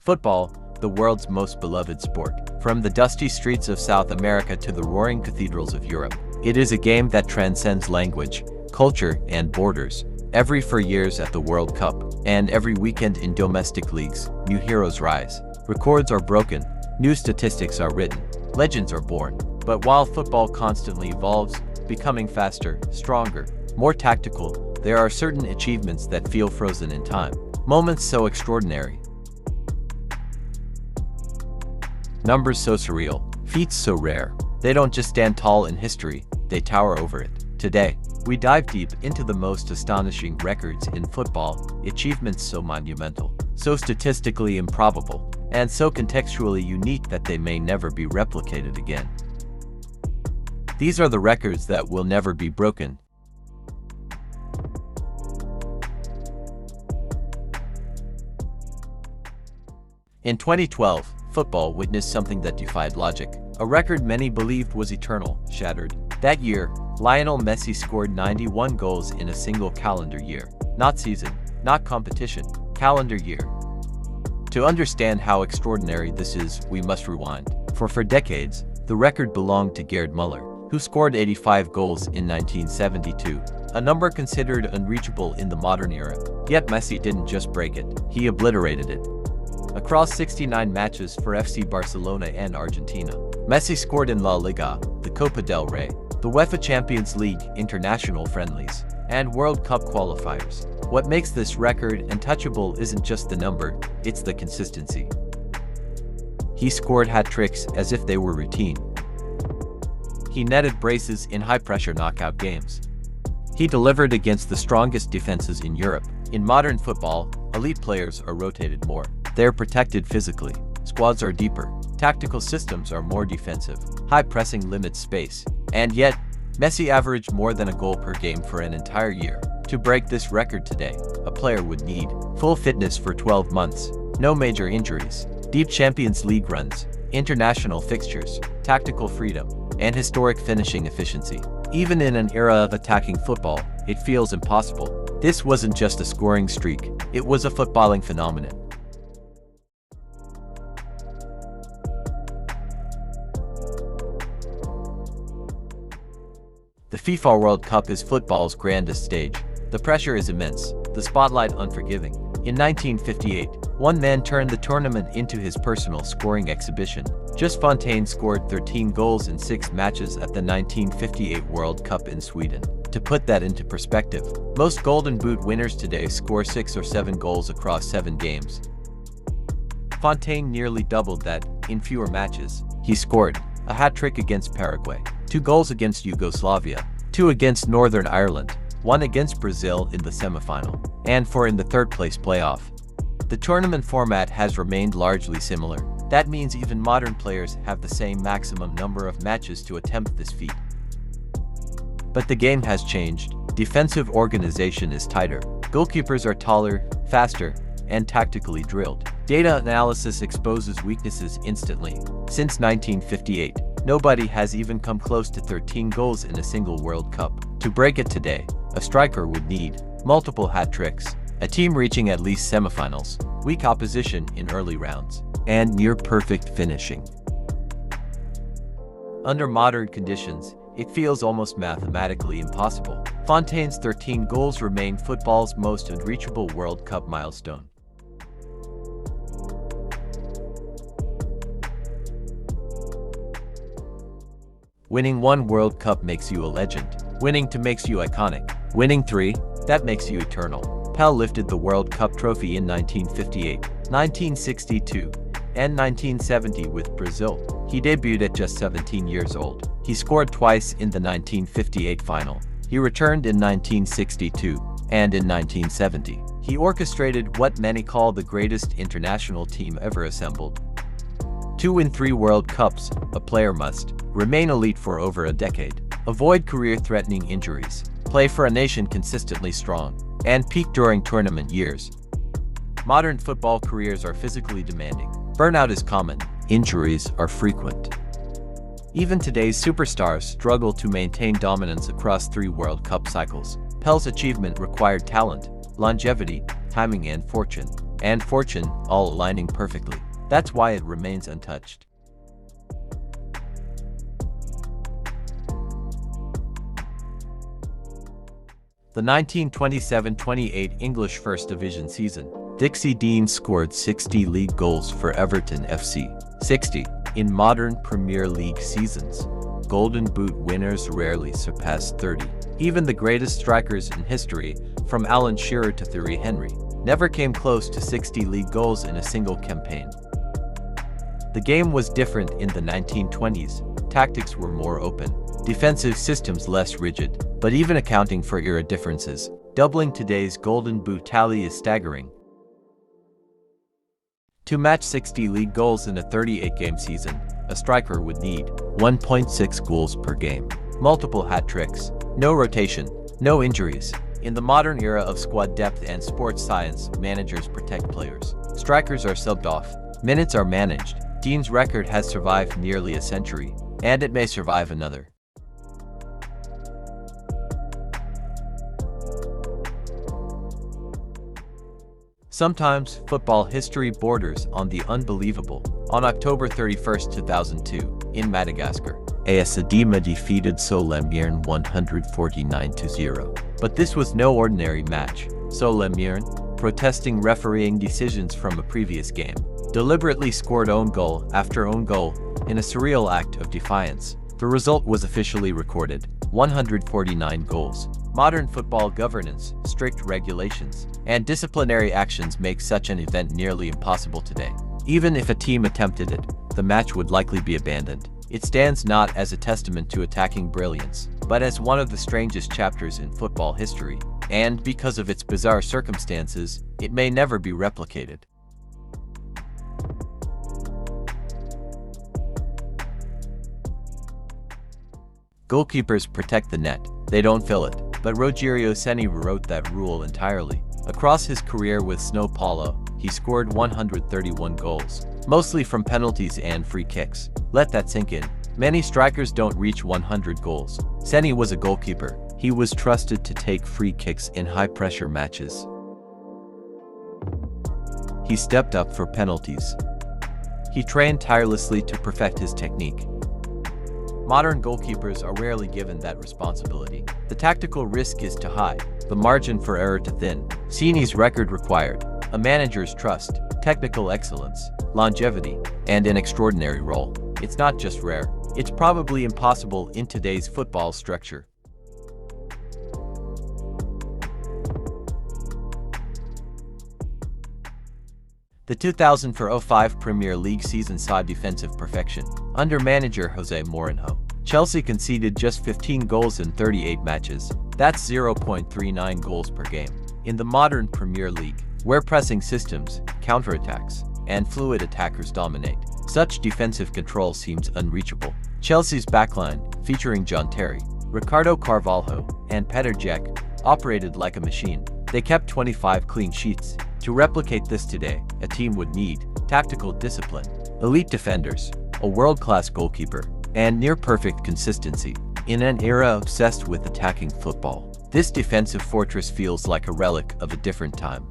Football, the world's most beloved sport. From the dusty streets of South America to the roaring cathedrals of Europe, it is a game that transcends language, culture, and borders. Every 4 years at the World Cup, and every weekend in domestic leagues, new heroes rise. Records are broken, new statistics are written, legends are born. But while football constantly evolves, becoming faster, stronger, more tactical, there are certain achievements that feel frozen in time. Moments so extraordinary. Numbers so surreal, feats so rare. They don't just stand tall in history, they tower over it. Today, we dive deep into the most astonishing records in football, achievements so monumental, so statistically improbable, and so contextually unique that they may never be replicated again. These are the records that will never be broken. In 2012, football witnessed something that defied logic. A record many believed was eternal, shattered. That year, Lionel Messi scored 91 goals in a single calendar year. Not season, not competition, calendar year. To understand how extraordinary this is, we must rewind. For decades, the record belonged to Gerd Müller, who scored 85 goals in 1972, a number considered unreachable in the modern era. Yet Messi didn't just break it, he obliterated it. Across 69 matches for FC Barcelona and Argentina, Messi scored in La Liga, the Copa del Rey, the UEFA Champions League, international friendlies, and World Cup qualifiers. What makes this record untouchable isn't just the number, it's the consistency. He scored hat-tricks as if they were routine. He netted braces in high-pressure knockout games. He delivered against the strongest defenses in Europe. In modern football, elite players are rotated more. They're protected physically. Squads are deeper. Tactical systems are more defensive. High pressing limits space. And yet, Messi averaged more than a goal per game for an entire year. To break this record today, a player would need full fitness for 12 months, no major injuries, deep Champions League runs, international fixtures, tactical freedom, and historic finishing efficiency. Even in an era of attacking football, it feels impossible. This wasn't just a scoring streak, it was a footballing phenomenon. The FIFA World Cup is football's grandest stage. The pressure is immense, the spotlight unforgiving. In 1958, one man turned the tournament into his personal scoring exhibition. Just Fontaine scored 13 goals in 6 matches at the 1958 World Cup in Sweden. To put that into perspective, most Golden Boot winners today score 6 or 7 goals across 7 games. Fontaine nearly doubled that in fewer matches. He scored a hat-trick against Paraguay, 2 goals against Yugoslavia, 2 against Northern Ireland, 1 against Brazil in the semifinal, and 4 in the third-place playoff. The tournament format has remained largely similar. That means even modern players have the same maximum number of matches to attempt this feat. But the game has changed. Defensive organization is tighter. Goalkeepers are taller, faster, and tactically drilled. Data analysis exposes weaknesses instantly. Since 1958, nobody has even come close to 13 goals in a single World Cup. To break it today, a striker would need multiple hat-tricks, a team reaching at least semifinals, weak opposition in early rounds, and near-perfect finishing. Under modern conditions, it feels almost mathematically impossible. Fontaine's 13 goals remain football's most unreachable World Cup milestone. Winning 1 World Cup makes you a legend. Winning 2 makes you iconic. Winning 3, that makes you eternal. Pele lifted the World Cup trophy in 1958, 1962, and 1970 with Brazil. He debuted at just 17 years old. He scored twice in the 1958 final. He returned in 1962 and in 1970. He orchestrated what many call the greatest international team ever assembled. To win 3 World Cups, a player must remain elite for over a decade, avoid career-threatening injuries, play for a nation consistently strong, and peak during tournament years. Modern football careers are physically demanding. Burnout is common. Injuries are frequent. Even today's superstars struggle to maintain dominance across 3 World Cup cycles. Pele's achievement required talent, longevity, timing, and fortune. and fortune all aligning perfectly. That's why it remains untouched. The 1927-28 English First Division season, Dixie Dean scored 60 league goals for Everton FC. 60. In modern Premier League seasons, Golden Boot winners rarely surpass 30. Even the greatest strikers in history, from Alan Shearer to Thierry Henry, never came close to 60 league goals in a single campaign. The game was different in the 1920s. Tactics were more open, defensive systems less rigid, but even accounting for era differences, doubling today's Golden Boot tally is staggering. To match 60 league goals in a 38-game season, a striker would need 1.6 goals per game, multiple hat tricks, no rotation, no injuries. In the modern era of squad depth and sports science, managers protect players. Strikers are subbed off, minutes are managed. Dean's record has survived nearly a century, and it may survive another. Sometimes, football history borders on the unbelievable. On October 31, 2002, in Madagascar, AS Adema defeated Solemirne 149-0. But this was no ordinary match. Solemirne, protesting refereeing decisions from a previous game, deliberately scored own goal after own goal in a surreal act of defiance. The result was officially recorded: 149 goals. Modern football governance, strict regulations, and disciplinary actions make such an event nearly impossible today. Even if a team attempted it, the match would likely be abandoned. It stands not as a testament to attacking brilliance, but as one of the strangest chapters in football history, and because of its bizarre circumstances, it may never be replicated. Goalkeepers protect the net, they don't fill it. But Rogerio Ceni rewrote that rule entirely. Across his career with São Paulo, he scored 131 goals, mostly from penalties and free kicks. Let that sink in. Many strikers don't reach 100 goals. Ceni was a goalkeeper. He was trusted to take free kicks in high-pressure matches. He stepped up for penalties. He trained tirelessly to perfect his technique. Modern goalkeepers are rarely given that responsibility. The tactical risk is too high, the margin for error too thin. Ceni's record required a manager's trust, technical excellence, longevity, and an extraordinary role. It's not just rare, it's probably impossible in today's football structure. The 2004-05 Premier League season saw defensive perfection. Under manager Jose Mourinho, Chelsea conceded just 15 goals in 38 matches. That's 0.39 goals per game. In the modern Premier League, where pressing systems, counterattacks, and fluid attackers dominate, such defensive control seems unreachable. Chelsea's backline, featuring John Terry, Ricardo Carvalho, and Petr Cech, operated like a machine. They kept 25 clean sheets. To replicate this today, a team would need tactical discipline, elite defenders, a world-class goalkeeper, and near-perfect consistency. In an era obsessed with attacking football, this defensive fortress feels like a relic of a different time.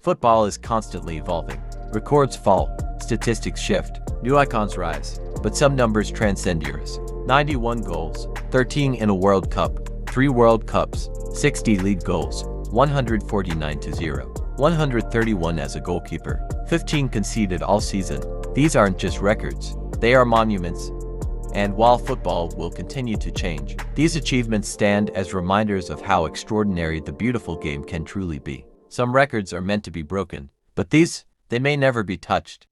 Football is constantly evolving. Records fall, statistics shift, new icons rise, but some numbers transcend years. 91 goals, 13 in a World Cup, 3 World Cups, 60 league goals, 149-0, 131 as a goalkeeper, 15 conceded all season. These aren't just records, they are monuments. And while football will continue to change, these achievements stand as reminders of how extraordinary the beautiful game can truly be. Some records are meant to be broken, but they may never be touched.